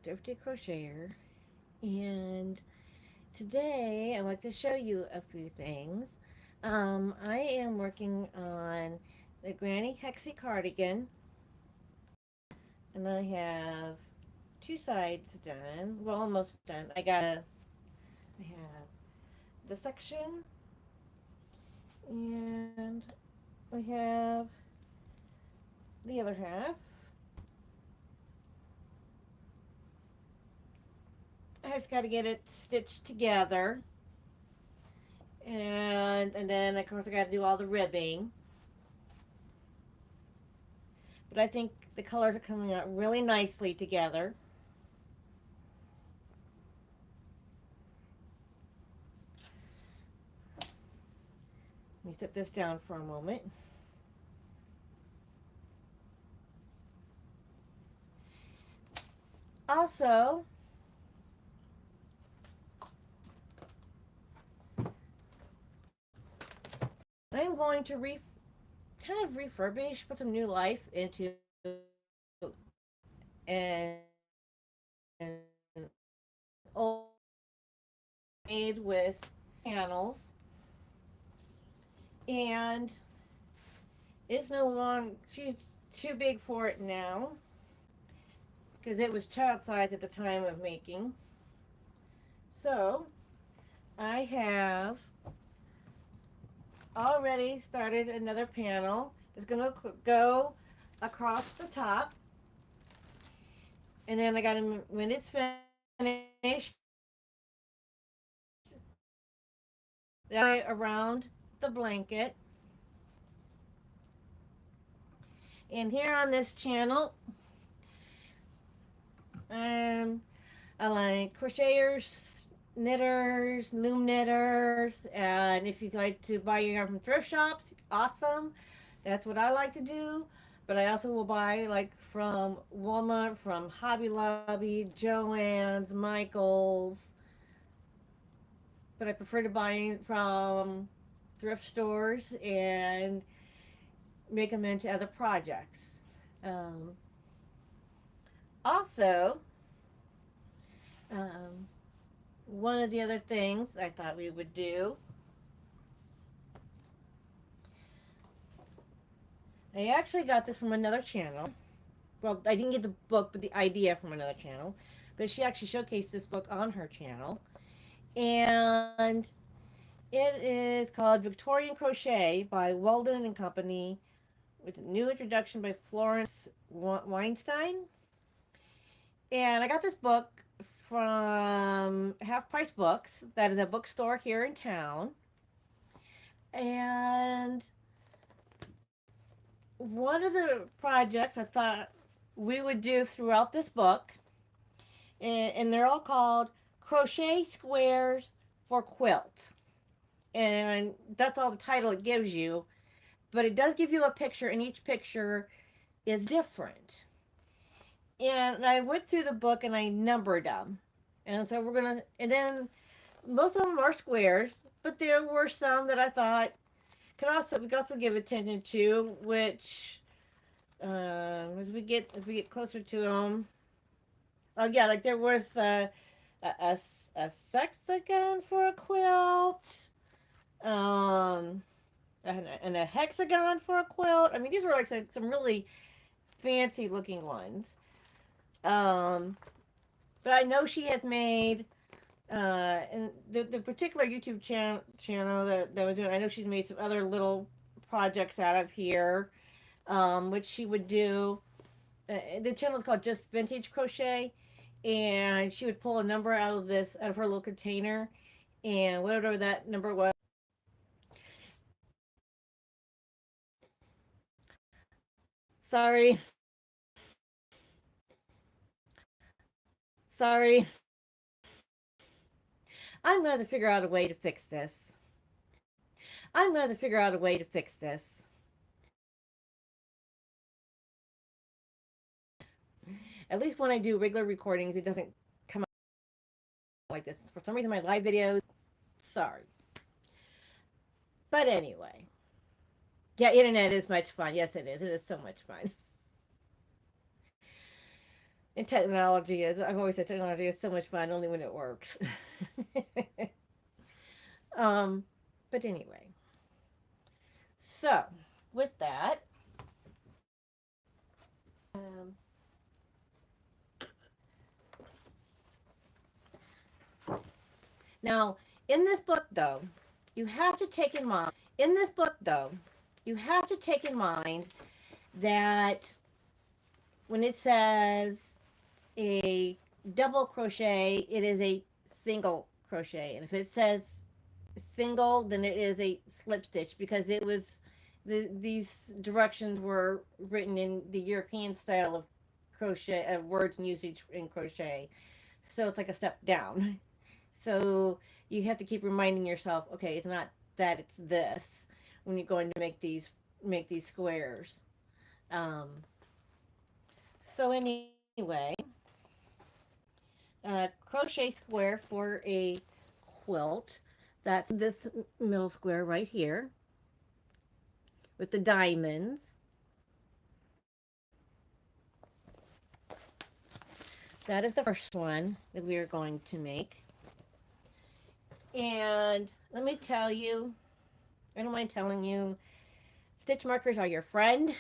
Thrifty Crocheter, and today I'd like to show you a few things. I am working on the Granny Hexie cardigan, and I have two sides done. Well, almost done. I have the section, and I have the other half. I just got to get it stitched together, and then of course I got to do all the ribbing. But I think the colors are coming out really nicely together. Let me set this down for a moment. Also, I'm going to kind of refurbish, put some new life into an old made with panels, and it's no longer, she's too big for it now because it was child size at the time of making. So I have already started another panel. It's going to go across the top, and then I got to, when it's finished, around the blanket. And here on this channel, I like crocheters, knitters, loom knitters, and if you'd like to buy your yarn from thrift shops, awesome. That's what I like to do. But I also will buy like from Walmart, from Hobby Lobby, Joann's, Michael's. But I prefer to buy from thrift stores and make them into other projects. Um, Also, um, one of the other things I thought we would do, I actually got this from another channel. Well, I didn't get the book, but the idea from another channel. But she actually showcased this book on her channel. And it is called Victorian Crochet by Weldon and Company, with a new introduction by Florence Weinstein. And I got this book from Half Price Books. That is a bookstore here in town. And one of the projects I thought we would do throughout this book, and they're all called Crochet Squares for Quilt. And that's all the title it gives you. But it does give you a picture, and each picture is different. And I went through the book and I numbered them. And so we're going to, and then most of them are squares, but there were some that I thought we could also give attention to, which as we get closer to them. Oh yeah, like there was a sexagon for a quilt, um, and a hexagon for a quilt. I mean, these were like some really fancy looking ones. Um, but I know she has made and the particular YouTube channel that was doing, I know she's made some other little projects out of here, which she would do. The channel is called Just Vintage Crochet, and she would pull a number out of her little container, and whatever that number was. Sorry, sorry. I'm going to figure out a way to fix this. I'm going to figure out a way to fix this. At least when I do regular recordings, it doesn't come out like this. For some reason, my live videos, sorry. But anyway, yeah, internet is much fun. Yes, it is. It is so much fun. And technology is, I've always said technology is so much fun only when it works. um, but anyway, so with that, um, now in this book though, you have to take in mind, in this book though, you have to take in mind that when it says a double crochet, it is a single crochet. And if it says single, then it is a slip stitch because it was these directions were written in the European style of crochet, of words and usage in crochet. So it's like a step down. So you have to keep reminding yourself, okay, it's not that, it's this when you're going to make these squares. Um, so anyway, crochet square for a quilt. That's this middle square right here with the diamonds. That is the first one that we are going to make. And let me tell you, I don't mind telling you, stitch markers are your friend.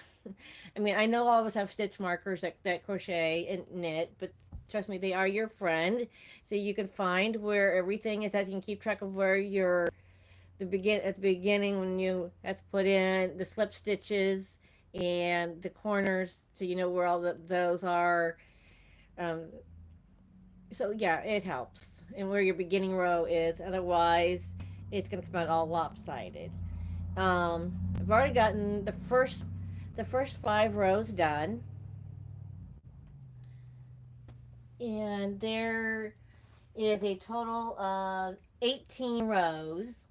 I mean, I know all of us have stitch markers that crochet and knit, but trust me, they are your friend. So you can find where everything is, as you can keep track of where your at the beginning when you have to put in the slip stitches and the corners, so you know where all those are. Um, so yeah, it helps, and where your beginning row is. Otherwise, it's gonna come out all lopsided. I've already gotten the first 5 rows done, and there is a total of 18 rows.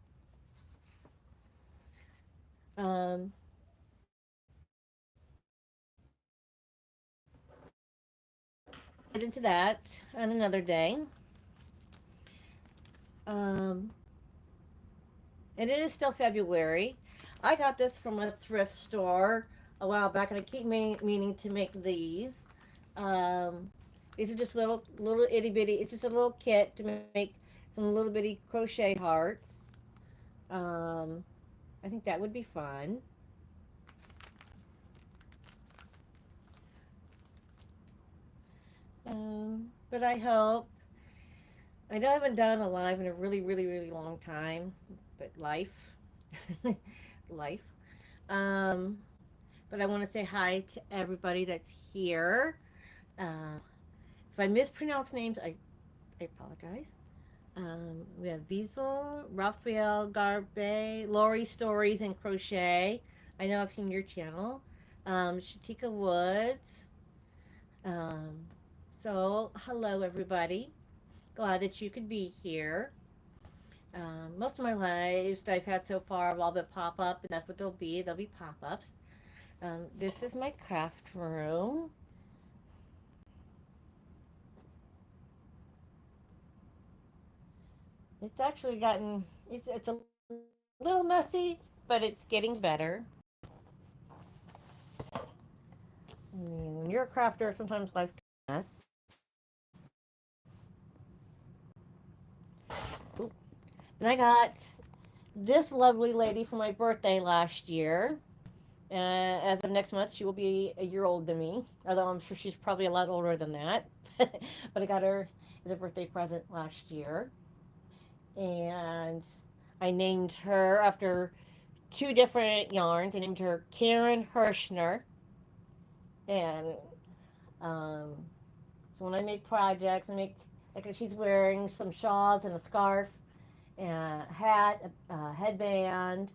Um, get into that on another day. Um, and it is still February. I got this from a thrift store a while back, and I keep meaning to make these. Um, these are just little itty bitty. It's just a little kit to make some little bitty crochet hearts. Um, I think that would be fun. But I know I haven't done a live in a really long time, but life, life. Um, but I want to say hi to everybody that's here. If I mispronounce names, I apologize. We have Wiesel, Raphael, Garbe, Lori Stories and Crochet. I know I've seen your channel. Shatika Woods. Um, so, hello, everybody. Glad that you could be here. Most of my lives that I've had so far have all been pop up, and that's what they'll be. They'll be pop ups. This is my craft room. It's actually gotten, it's a little messy, but it's getting better. I mean, when you're a crafter, sometimes life can mess. Ooh. And I got this lovely lady for my birthday last year. As of next month, she will be a year older than me, although I'm sure she's probably a lot older than that. But I got her as a birthday present last year. And I named her after 2 different yarns. I named her Karen Hirschner. And um, so when I make projects, I make, like she's wearing some shawls and a scarf, and a hat, a headband,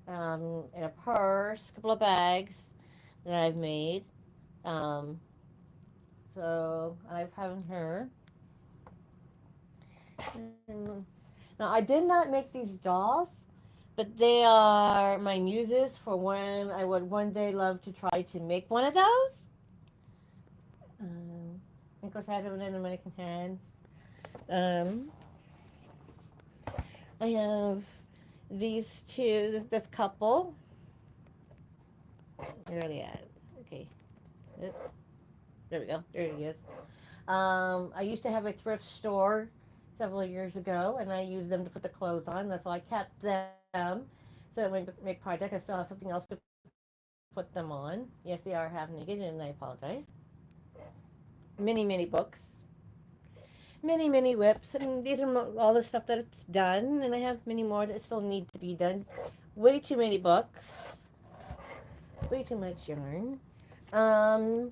and a purse, a couple of bags that I've made. Um, so I've having her. And now I did not make these dolls, but they are my muses for when I would one day love to try to make one of those. Of course, I have it in a mannequin hand. Um, I have these two, this couple. Where are they at? Okay. There we go. There he is. I used to have a thrift store several years ago, and I used them to put the clothes on. That's why I kept them. So that when I make project, I still have something else to put them on. Yes, they are half naked, and I apologize. Many, many books, many whips, and these are all the stuff that it's done, and I have many more that still need to be done. Way too many books, way too much yarn. Um,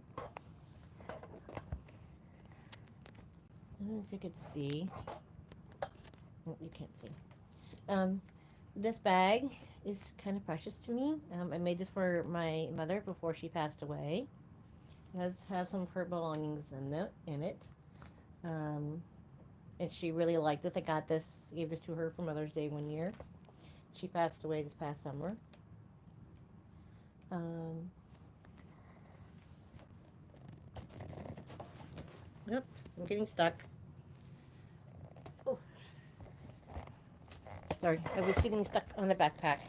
I don't know if you could see. Oh, you can't see. Um, this bag is kind of precious to me. I made this for my mother before she passed away. It has some of her belongings in it. Um, and she really liked this. I got this, gave this to her for Mother's Day one year. She passed away this past summer. Um, yep, I'm getting stuck. Oh, sorry, I was getting stuck on the backpack.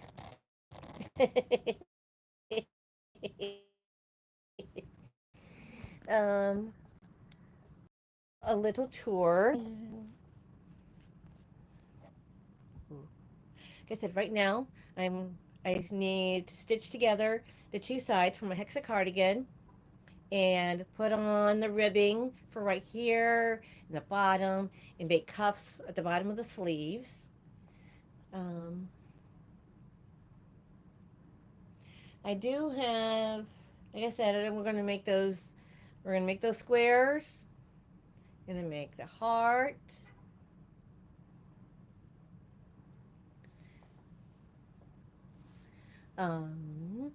um, a little tour. Like I said, right now I need to stitch together the two sides for my hexa cardigan and put on the ribbing for right here and the bottom and make cuffs at the bottom of the sleeves. Um, I do have, like I said, we're going to make those squares. Going to make the heart. Um,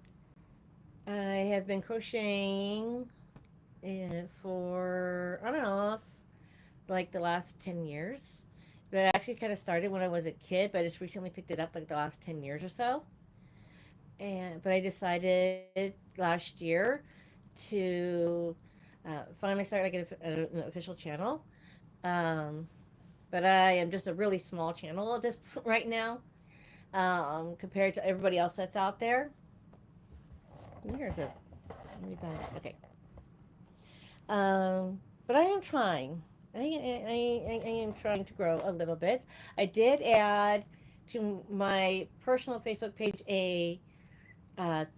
I have been crocheting for on and off like the last 10 years. But I actually kind of started when I was a kid, but I just recently picked it up like the last 10 years or so. But I decided last year to finally start like an official channel. Um, but I am just a really small channel at this right now compared to everybody else that's out there. Here's a really bad. Okay. But I am trying. I am trying to grow a little bit. I did add to my personal Facebook page a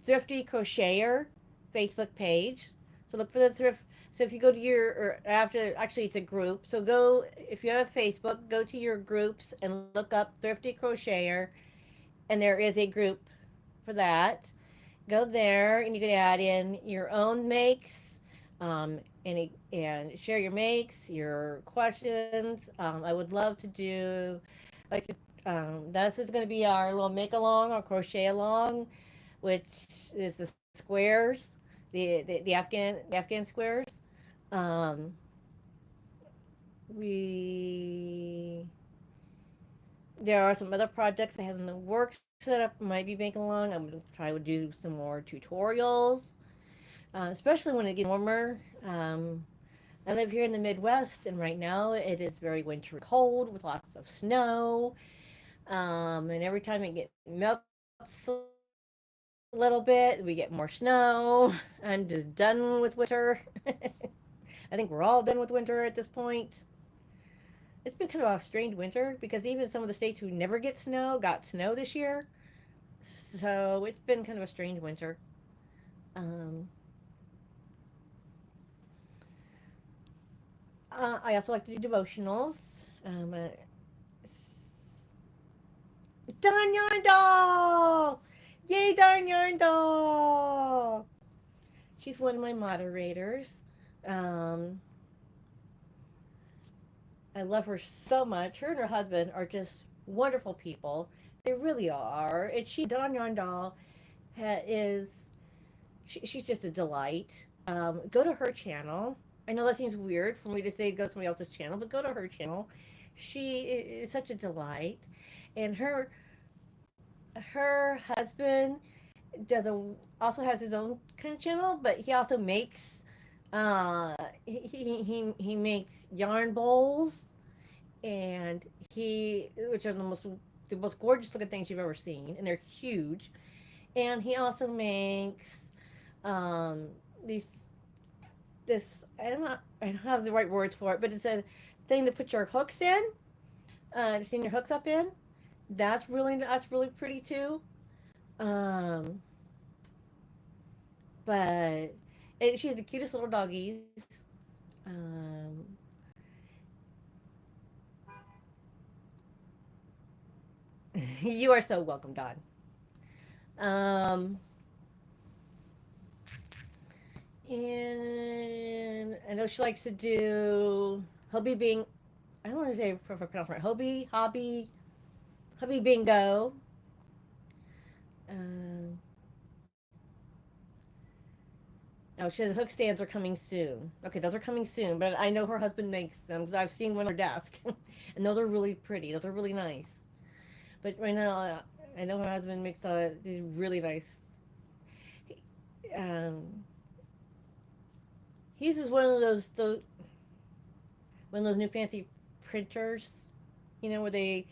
Thrifty Crocheter Facebook page. So look for the thrift. So if you go to your, or after, actually it's a group. So go, if you have Facebook, go to your groups and look up Thrifty Crocheter. And there is a group for that. Go there and you can add in your own makes and share your makes, your questions. I would love to do, like, this is going to be our little make along or crochet along, which is the squares, the Afghan squares. Um, we there are some other projects I have in the works that I might be making along. I'm going to try to do some more tutorials, especially when it gets warmer. I live here in the Midwest, and right now it is very wintry cold with lots of snow. And every time it melts a little bit, we get more snow. I'm just done with winter. I think we're all done with winter at this point. It's been kind of a strange winter because even some of the states who never get snow got snow this year. So it's been kind of a strange winter. Um, I also like to do devotionals. Darn yarn doll! Yay, darn yarn doll! She's one of my moderators. Um, I love her so much. Her and her husband are just wonderful people. They really are. And Darn Yarn Doll, is she's just a delight. Go to her channel. I know that seems weird for me to say go to somebody else's channel, but go to her channel. She is such a delight, and her husband does a also has his own kind of channel, but he also makes he makes yarn bowls, and he which are the most gorgeous looking things you've ever seen, and they're huge. And he also makes um, these this, I don't have the right words for it, but it's a thing to put your hooks in, to stand your hooks up in. That's really pretty too. Um, but she has the cutest little doggies. Um, you are so welcome, Don. Um, and I know she likes to do hobby being. I don't want to say if I pronounce it right. Hobby bingo. Um, oh, she says hook stands are coming soon. Okay, those are coming soon, but I know her husband makes them because I've seen one on her desk, and those are really pretty. Those are really nice. But right now, I know her husband makes these really nice. Um, he uses one of those new fancy printers, where they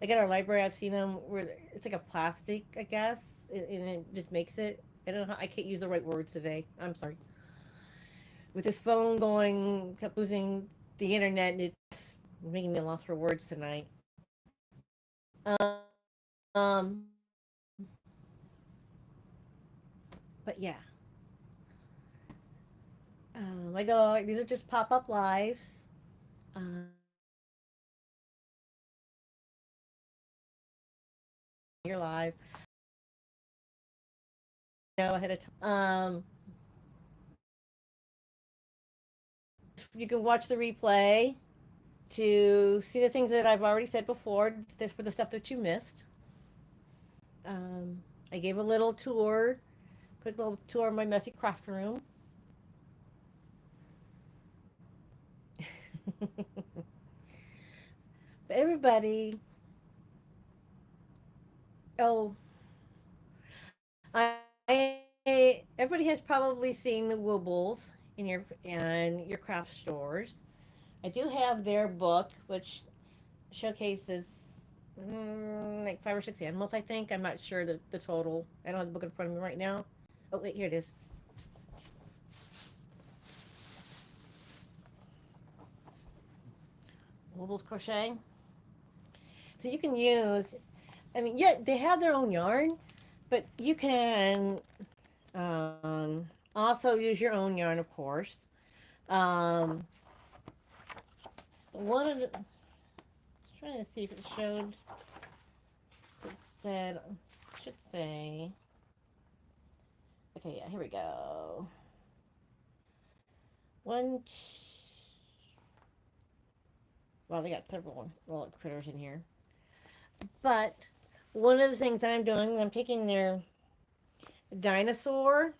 get our library. I've seen them where it's like a plastic, I guess, and it just makes it. I don't know. I can't use the right words today. I'm sorry. With this phone going, kept losing the internet, and it's making me lost for words tonight. Um, but yeah, I go. Like, these are just pop up lives. You're live. Ahead of time. You can watch the replay to see the things that I've already said before. This for the stuff that you missed. Um, I gave a little tour, quick little tour of my messy craft room. But oh, everybody has probably seen the Woobles in your craft stores. I do have their book, which showcases like 5 or 6 animals. I think I'm not sure the total. I don't have the book in front of me right now. Oh wait, here it is. Woobles crochet. So you can use. I mean, yeah, they have their own yarn, but you can also use your own yarn, of course. Um, one of the, I was trying to see if it showed. It said, should say. Okay, yeah, here we go. One. Well, they got several little critters in here. But one of the things I'm doing, I'm taking their dinosaur.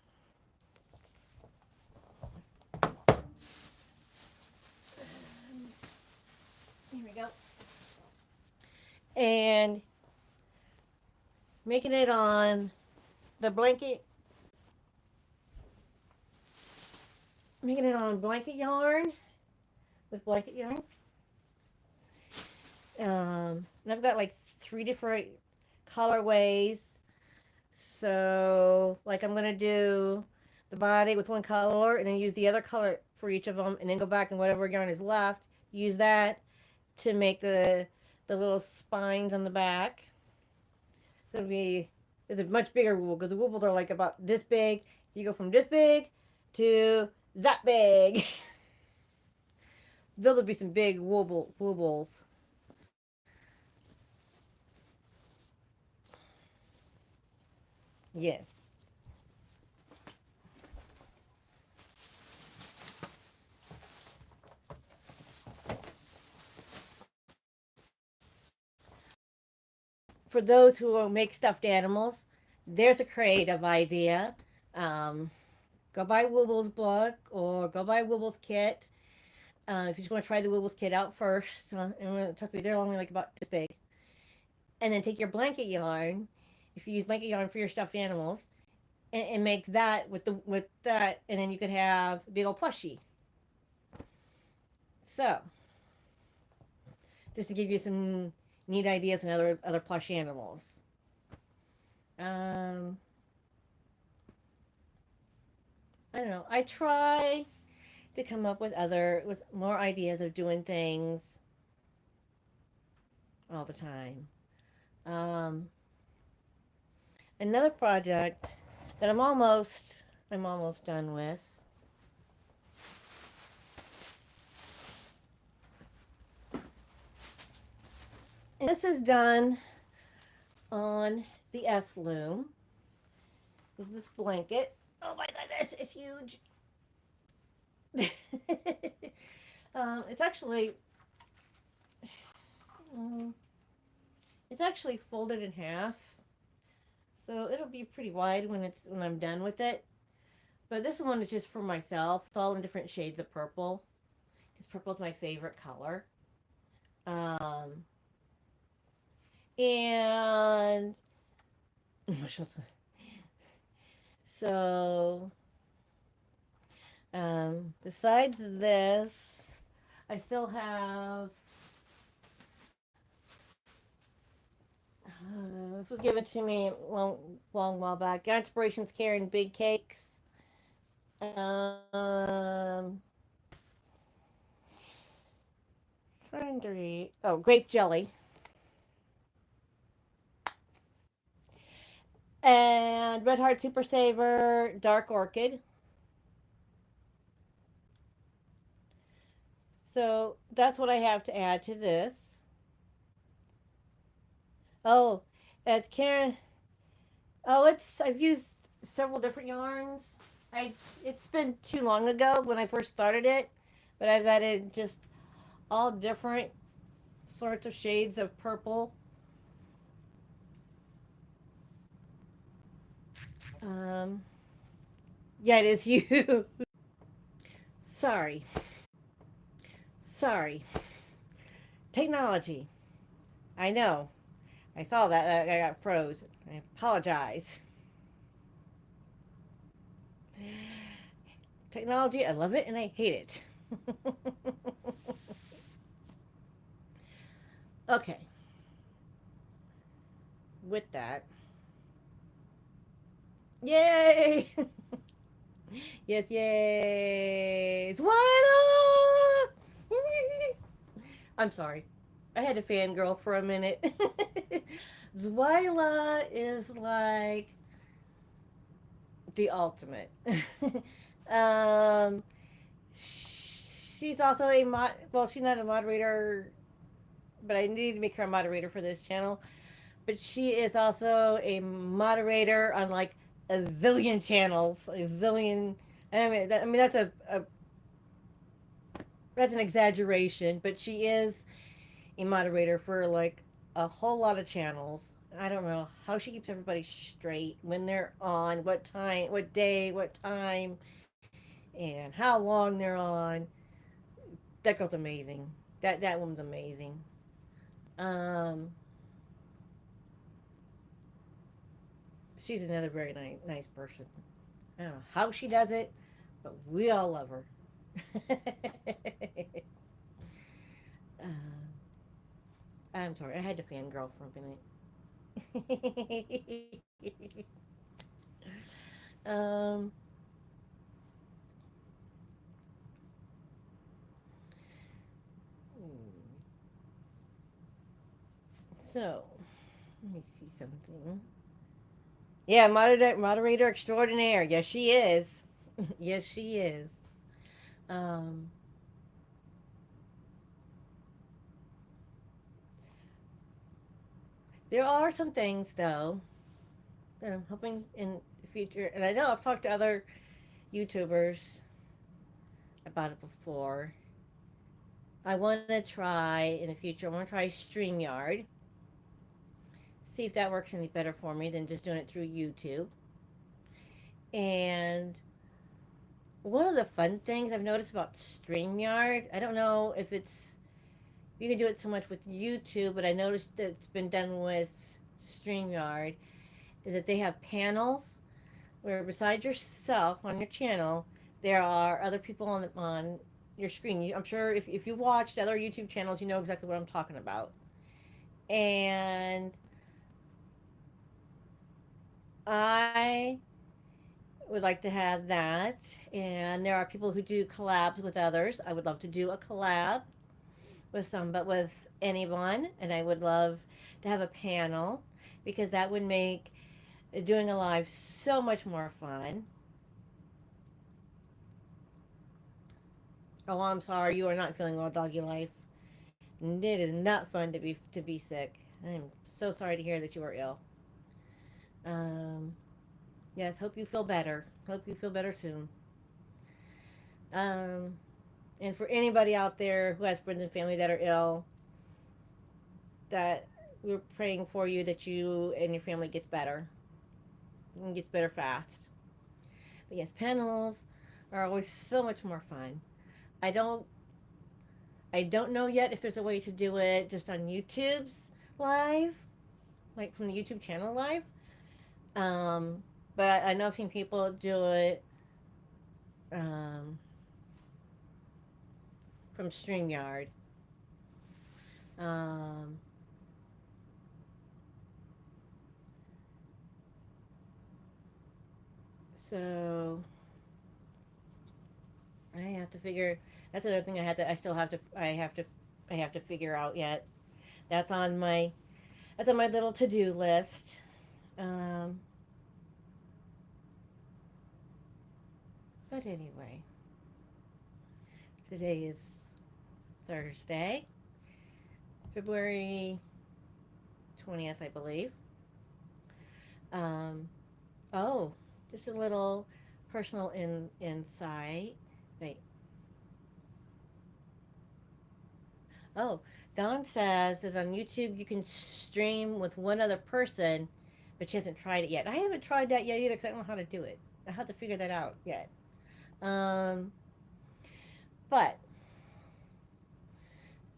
Here we go. And making it on the blanket, making it on blanket yarn with blanket yarn. And I've got like 3 different colorways. So, like, I'm gonna do the body with one color, and then use the other color for each of them, and then go back and whatever yarn is left, use that to make the little spines on the back. So it's a much bigger wool because the woobles are like about this big. You go from this big to that big. Those will be some big woobles. Yes. For those who make stuffed animals, there's a creative idea. Um, Go buy Wooble's book or go buy Wooble's kit. If you just want to try the Wooble's kit out first, and trust me, they're only like about this big. And then take your blanket yarn, if you use blanket yarn for your stuffed animals, and make that with that, and then you could have a big old plushie. So, just to give you some neat ideas and other plush animals. Um, I don't know. I try to come up with more ideas of doing things all the time. Um, Another project that I'm almost done with. And this is done on the S loom. Is this blanket? Oh my goodness, it's huge. It's actually um, it's actually folded in half, so it'll be pretty wide when I'm done with it. But this one is just for myself. It's all in different shades of purple because purple is my favorite color. Um, and so besides this, I still have. This was given to me long while back. Inspirations carrying big cakes. Um, Trying to read. Oh, grape jelly and Red Heart Super Saver Dark Orchid. So that's what I have to add to this. Oh, it's Karen. Oh, I've used several different yarns. I It's been too long ago when I first started it, but I've added just all different sorts of shades of purple. Um, yeah, it is you. Sorry, sorry. Technology. I know. I saw that. I got froze. I apologize. Technology, I love it and I hate it. Okay, with that. Yay! Yes, yay! What? I'm sorry. I had to fangirl for a minute. Zwyla is like the ultimate. um, she's also a well, she's not a moderator, but I need to make her a moderator for this channel. But she is also a moderator on like a zillion channels, a zillion. I mean that's an exaggeration, but she is a moderator for like a whole lot of channels. I don't know how she keeps everybody straight when they're on, what time, what day, what time, and how long they're on. That girl's amazing. That woman's amazing. Um, she's another very nice person. I don't know how she does it, but we all love her. uh, I'm sorry, I had to fangirl for a minute. um, so let me see something. Yeah, moderator extraordinaire. Yes, she is. Yes, she is. Um, there are some things though that I'm hoping in the future, and I know I've talked to other YouTubers about it before. I want to try in the future. I want to try StreamYard. See if that works any better for me than just doing it through YouTube. And one of the fun things I've noticed about StreamYard, I don't know if you can do it so much with YouTube, but I noticed that it's been done with StreamYard, is that they have panels where besides yourself on your channel, there are other people on your screen. I'm sure if you've watched other YouTube channels, you know exactly what I'm talking about. And I would like to have that. And there are people who do collabs with others. I would love to do a collab with some, but with anyone. And I would love to have a panel because that would make doing a live so much more fun. Oh, I'm sorry, you are not feeling well, doggy life. It is not fun to be sick. I'm so sorry to hear that you are ill. Um, yes, hope you feel better. Hope you feel better soon. Um, and for anybody out there who has friends and family that are ill, that we're praying for you that you and your family gets better and gets better fast. But yes, panels are always so much more fun. I don't I don't know yet if there's a way to do it just on YouTube's live, like from the YouTube channel live. Um, but I know I've seen people do it um, from StreamYard. Um, so I have to figure. That's another thing I still have to. I have to figure out yet. That's on my. That's on my little to-do list. Um, but anyway, today is Thursday, February 20th, I believe. Um, oh, just a little personal insight. Wait. Oh, Dawn says on YouTube you can stream with one other person, but she hasn't tried it yet. I haven't tried that yet either because I don't know how to do it. I have to figure that out yet. Um, but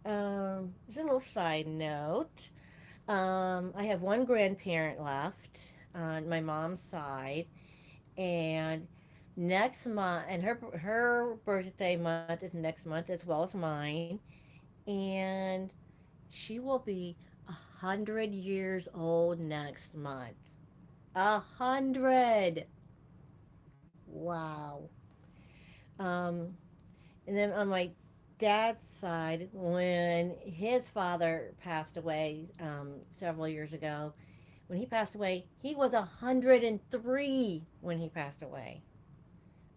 just a little side note. I have one grandparent left on my mom's side, and next month, and her birthday month is next month as well as mine, and she will be 100 years old next month. 100. Wow. Um, and then on my dad's side, when his father passed away several years ago, when he passed away, he was 103 when he passed away.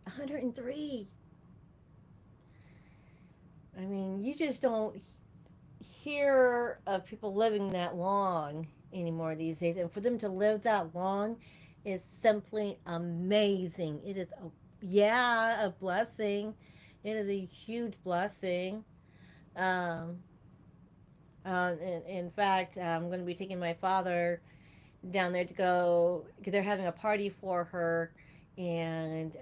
103. I mean, you just don't hear of people living that long anymore these days. And for them to live that long is simply amazing. It is yeah, a blessing. It is a huge blessing. Um, in fact, I'm going to be taking my father down there to go because they're having a party for her, and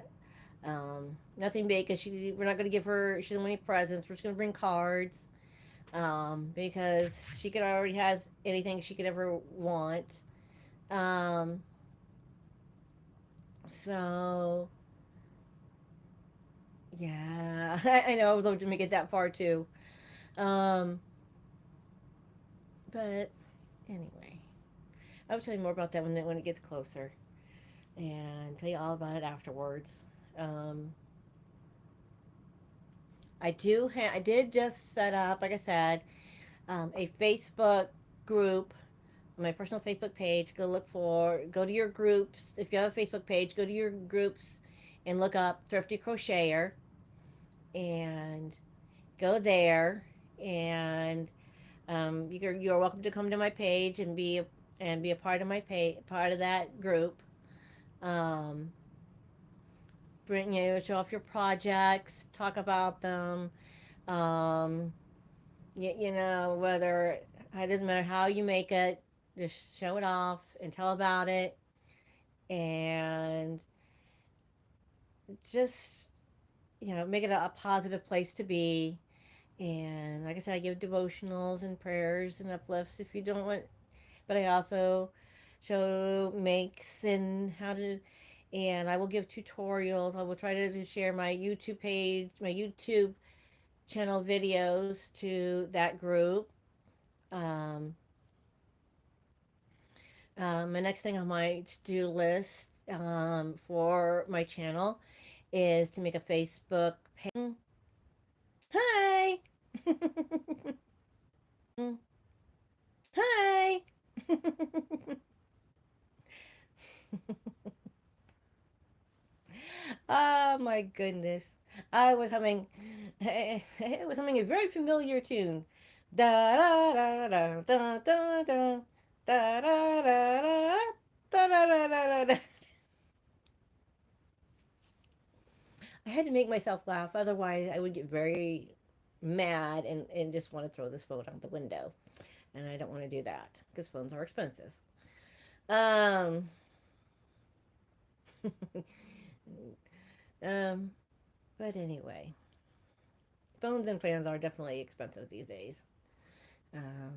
nothing big because we're not going to give her. She doesn't want any presents. We're just going to bring cards because she could already has anything she could ever want. Um, so yeah, I know I would love to make it that far too. Um, but anyway, I'll tell you more about that when it gets closer, and tell you all about it afterwards. Um, I did just set up, like I said, a Facebook group, my personal Facebook page. Go to your groups. If you have a Facebook page, go to your groups and look up Thrifty Crocheter and go there. And you're welcome to come to my page and be a part of my part of that group. Um, show off your projects, talk about them. Um, whether it doesn't matter how you make it, just show it off and tell about it, and just make it a positive place to be. And like I said, I give devotionals and prayers and uplifts if you don't want, but I also show makes and how to, and I will give tutorials. I will try to share my YouTube page, my YouTube channel videos to that group. Um, my next thing on my to-do list for my channel is to make a Facebook page. Hi. Hi. Oh my goodness. I was humming I was humming a very familiar tune. Da da da da da da da da da da da da da da da da. I had to make myself laugh, otherwise I would get very mad and just want to throw this phone out the window. And I don't want to do that because phones are expensive. Um, um, but anyway, phones and plans are definitely expensive these days. Um,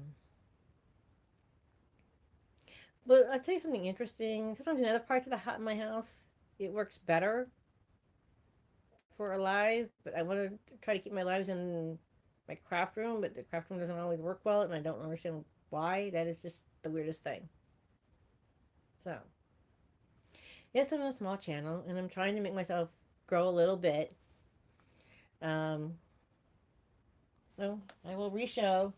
but I'll tell you something interesting. Sometimes in other parts of my house, it works better for a live, but I want to try to keep my lives in my craft room, but the craft room doesn't always work well, and I don't understand why. That is just the weirdest thing. So, yes, I'm a small channel, and I'm trying to make myself grow a little bit. Um, well, I will re-show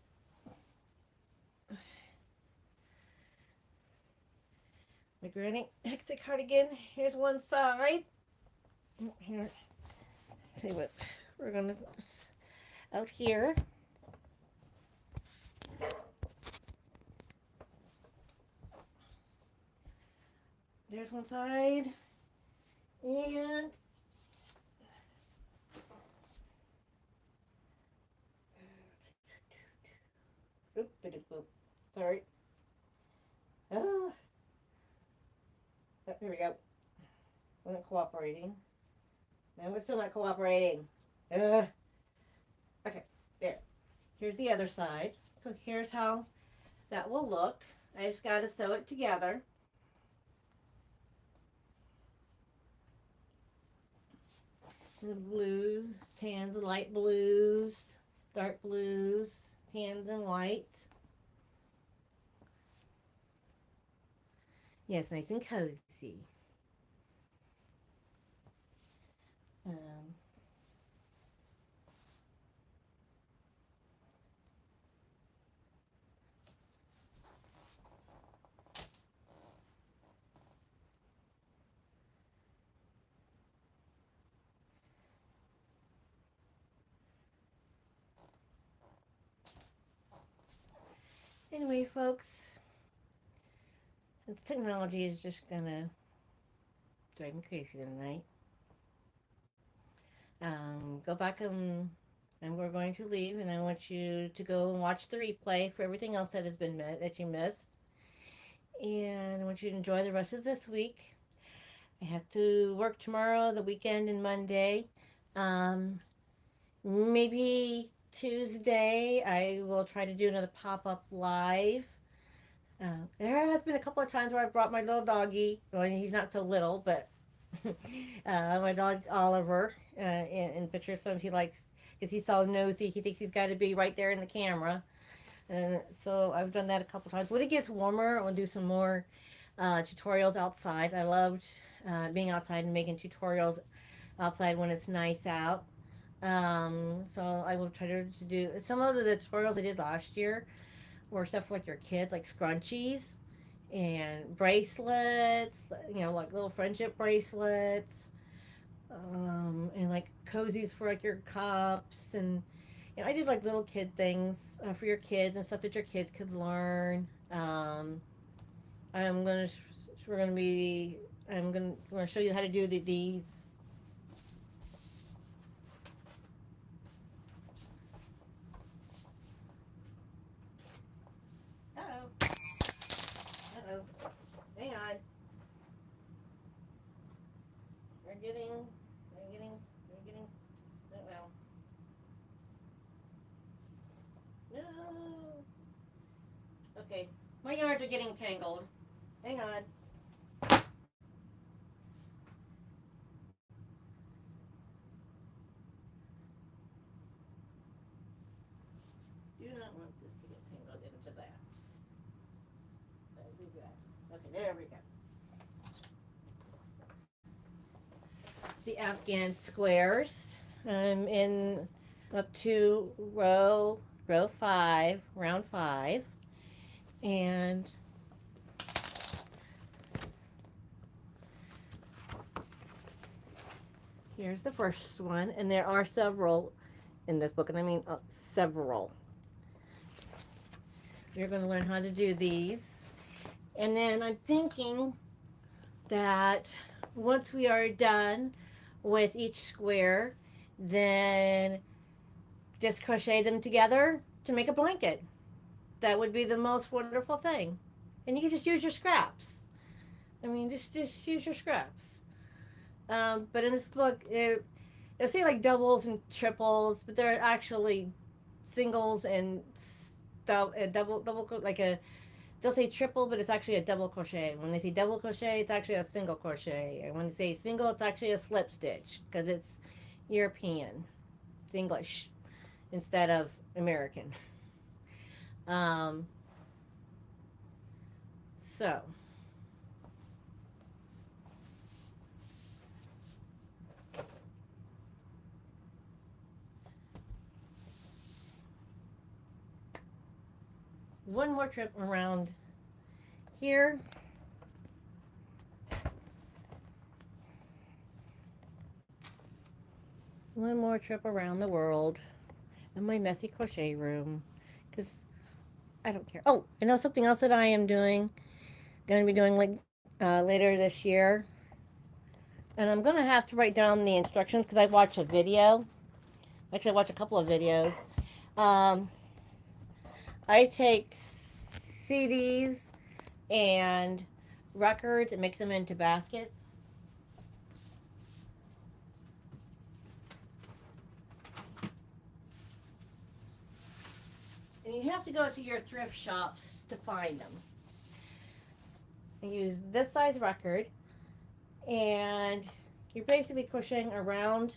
my granny hexagon cardigan. Here's one side. Here, tell you what, we're gonna out here. There's one side, and oop, oop, sorry. Oh, here we go. We're not cooperating. No, we're still not cooperating. Uh, okay, there. Here's the other side. So here's how that will look. I just got to sew it together. The blues, tans, and light blues, dark blues, tans, and white. Yeah, it's nice and cozy. Um, anyway, folks, since technology is just gonna drive me crazy tonight, go back and we're going to leave, and I want you to go and watch the replay for everything else that has been that you missed, and I want you to enjoy the rest of this week. I have to work tomorrow, the weekend, and Monday. Um, Maybe Tuesday I will try to do another pop-up live. There has been a couple of times where I brought my little doggy. Well, he's not so little, but my dog Oliver in pictures. Sometimes he likes, because he's so nosy, he thinks he's got to be right there in the camera. And so I've done that a couple times. When it gets warmer, I'll do some more tutorials outside. I loved being outside and making tutorials outside when it's nice out. So I will try to do some of the tutorials I did last year were stuff for like your kids, like scrunchies and bracelets, like little friendship bracelets, and like cozies for like your cups, and I did like little kid things for your kids and stuff that your kids could learn. I'm gonna we're gonna be we're gonna show you how to do these. Uh-oh. Uh-oh. Hang on. We're getting, we're getting, oh well. No. Okay. My yarns are getting tangled. Hang on. Do not want this to get tangled into that. That would be good. Okay, there we go. the Afghan squares. I'm in up to row 5, round 5, and here's the first one, and there are several in this book, and I mean several. You're going to learn how to do these, and then I'm thinking that once we are done with each square, then just crochet them together to make a blanket. That would be the most wonderful thing. And you can just use your scraps. I mean, just use your scraps. But in this book, they'll say like doubles and triples, but they're actually singles and double like a. They'll say triple, but it's actually a double crochet. When they say double crochet, it's actually a single crochet. And when they say single, it's actually a slip stitch because it's European, it's English instead of American. Um, so one more trip around here. One more trip around the world in my messy crochet room because I don't care. Oh, I know something else that I am doing, going to be doing like later this year. And I'm going to have to write down the instructions because I watched a video. Actually, I watched a couple of videos. Um, I take CDs and records and make them into baskets. And you have to go to your thrift shops to find them. I use this size record, and you're basically crocheting around,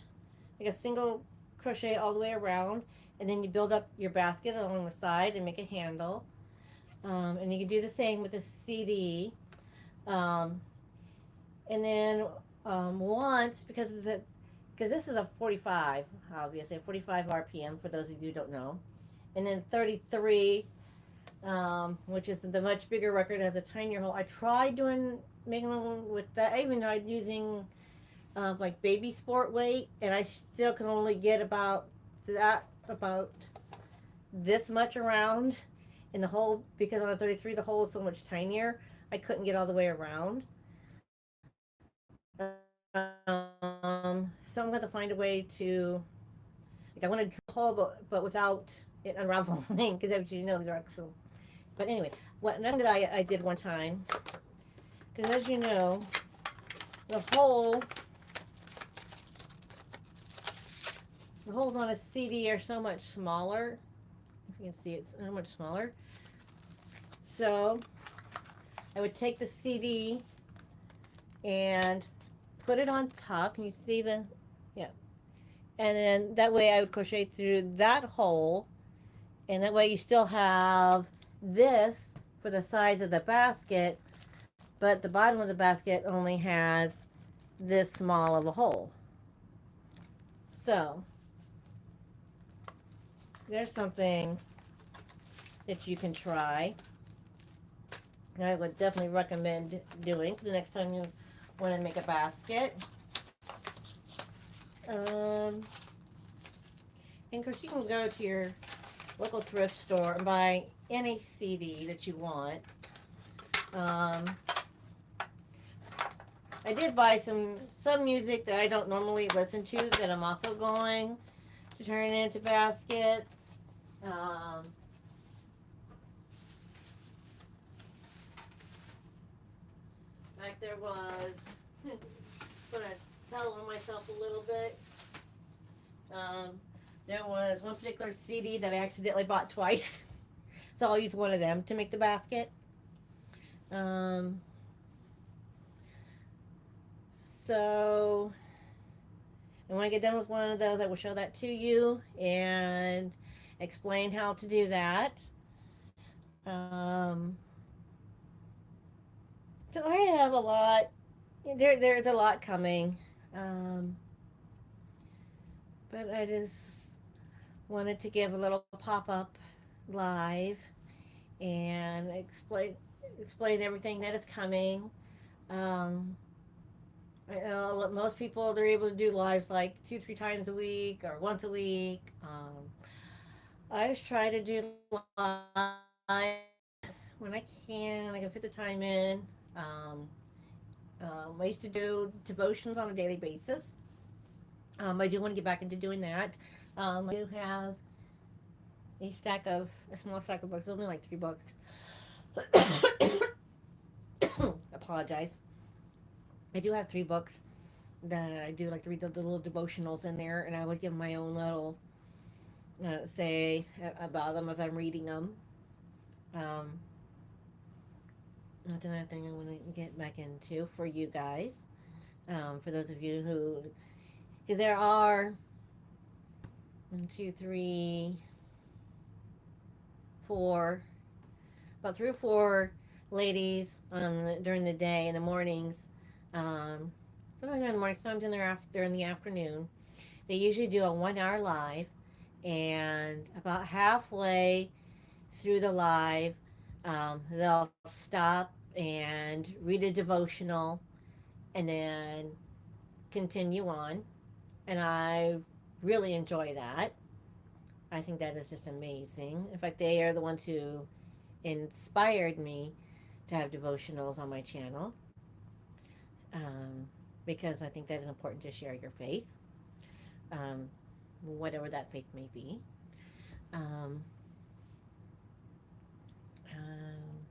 like a single crochet all the way around, and then you build up your basket along the side and make a handle. And you can do the same with a CD. Um, and then once, because this is a 45, obviously, a 45 RPM for those of you who don't know. And then 33, which is the much bigger record, has a tinier hole. I tried making one with that. I even tried using like baby sport weight, and I still can only get about this much around in the hole, because on the 33 the hole is so much tinier. I couldn't get all the way around. So I'm going to find a way to, like, I want to drill a hole, but without it unraveling, because as you know, these are actual. But anyway, another that I did one time, because as you know, the hole the holes on a CD are so much smaller. If you can see, it's so much smaller. So I would take the CD and put it on top. Can you see yeah. And then that way I would crochet through that hole. And that way you still have this for the sides of the basket, but the bottom of the basket only has this small of a hole. So there's something that you can try. I would definitely recommend doing the next time you want to make a basket. And of course, you can go to your local thrift store and buy any CD that you want. I did buy some music that I don't normally listen to that I'm also going to turn into baskets. Like there was, gonna tell on myself a little bit. There was one particular CD that I accidentally bought twice, so I'll use one of them to make the basket. So, and when I get done with one of those, I will show that to you and explain how to do that. So I have a lot. There's a lot coming. Um, but I just wanted to give a little pop-up live and explain everything that is coming. Um, I know most people, they're able to do lives like 2, 3 times a week or once a week. I just try to do lives when I can. I can fit the time in. Um, I used to do devotions on a daily basis. I do want to get back into doing that. I do have a small stack of books, only like 3 books. Apologize. I do have 3 books that I do like to read the little devotionals in there, and I always give my own little say about them as I'm reading them. Um, that's another thing I want to get back into for you guys. For those of you who, because there are 1, 2, 3, 4, about 3 or 4 ladies during the day in the mornings. Um, Sometimes in the morning, sometimes in the afternoon. They usually do a 1 hour live, and about halfway through the live, they'll stop and read a devotional and then continue on. And I really enjoy that. I think that is just amazing. In fact, they are the ones who inspired me to have devotionals on my channel, um, because I think that is important to share your faith, um, whatever that faith may be. Um, um,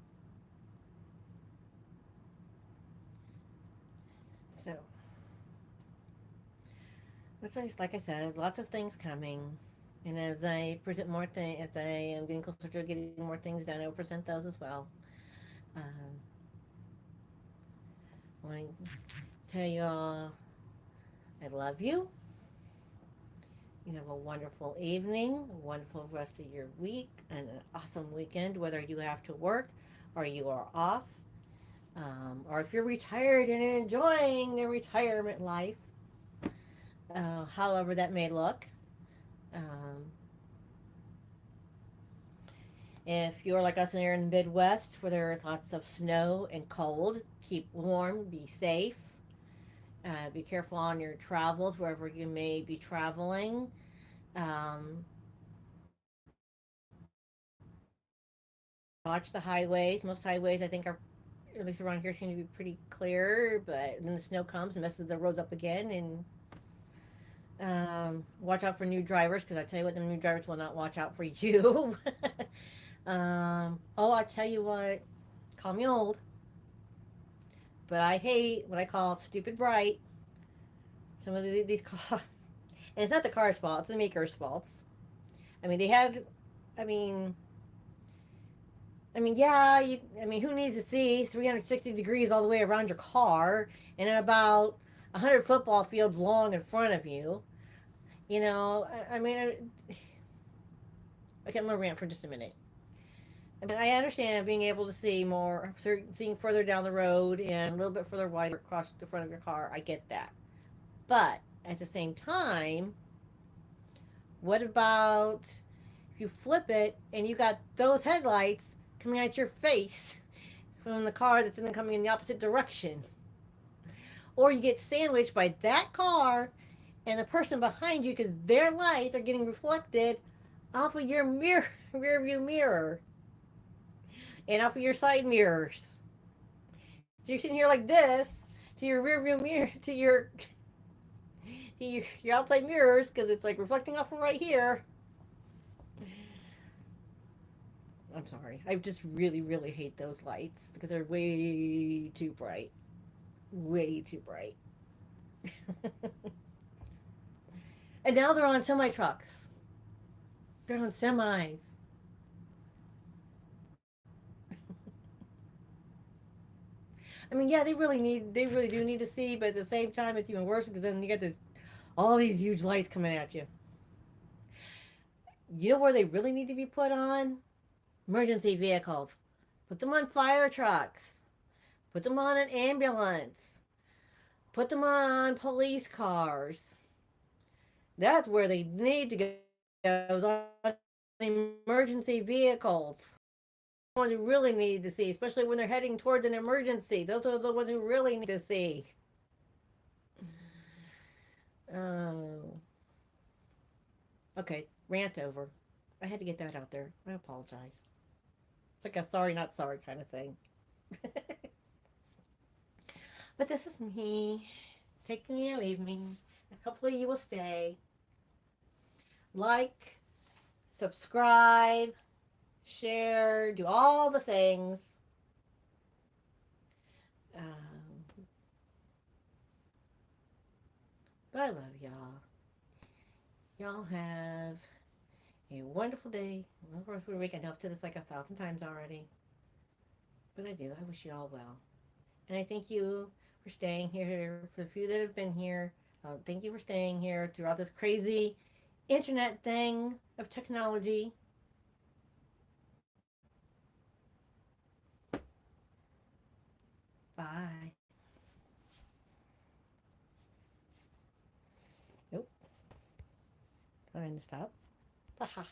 so that's like I said, lots of things coming. And as I present more things, as I am getting closer to getting more things done, I will present those as well. Um, I want to tell you all I love you. You have a wonderful evening, a wonderful rest of your week, and an awesome weekend, whether you have to work or you are off, or if you're retired and enjoying the retirement life, however that may look. Um, if you're like us and you're in the Midwest where there's lots of snow and cold, keep warm, be safe, be careful on your travels wherever you may be traveling. Um, Watch the highways. Most highways, I think, are, at least around here, seem to be pretty clear, but then the snow comes and messes the roads up again. And watch out for new drivers, because I tell you what, the new drivers will not watch out for you. Oh, I tell you what, call me old, but I hate what I call stupid bright. Some of these cars, and it's not the car's fault; it's the maker's faults. I mean, they had, I mean, yeah, who needs to see 360 degrees all the way around your car and in about 100 football fields long in front of you? You know, okay, I'm gonna rant for just a minute. I mean, I understand being able to see more, seeing further down the road and a little bit further wider across the front of your car. I get that, but at the same time, what about if you flip it and you got those headlights coming at your face from the car that's coming in the opposite direction? Or you get sandwiched by that car and the person behind you because their lights are getting reflected off of your rear view mirror, and off of your side mirrors. So you're sitting here like this to your rear view mirror, your outside mirrors, because it's like reflecting off of right here. I'm sorry. I just really, really hate those lights because they're way too bright. Way too bright. And now they're on semi trucks. They're on semis. Yeah, they really do need to see, but at the same time, it's even worse because then you get all these huge lights coming at you. You know where they really need to be put on? Emergency vehicles. Put them on fire trucks. Put them on an ambulance. Put them on police cars. That's where they need to go, on emergency vehicles. The ones who really need to see, especially when they're heading towards an emergency. Those are the ones who really need to see. Oh. Okay, rant over. I had to get that out there. I apologize. It's like a sorry, not sorry kind of thing. But this is me. Take me or leave me. And hopefully you will stay. Like, subscribe, share, do all the things. Um, but I love y'all. Y'all have a wonderful day. Wonderful week. I know I've said this like 1,000 times already. But I do. I wish you all well. And I thank you for staying here. For the few that have been here, thank you for staying here throughout this crazy internet thing of technology. Bye. Nope. I'm going to stop. Haha.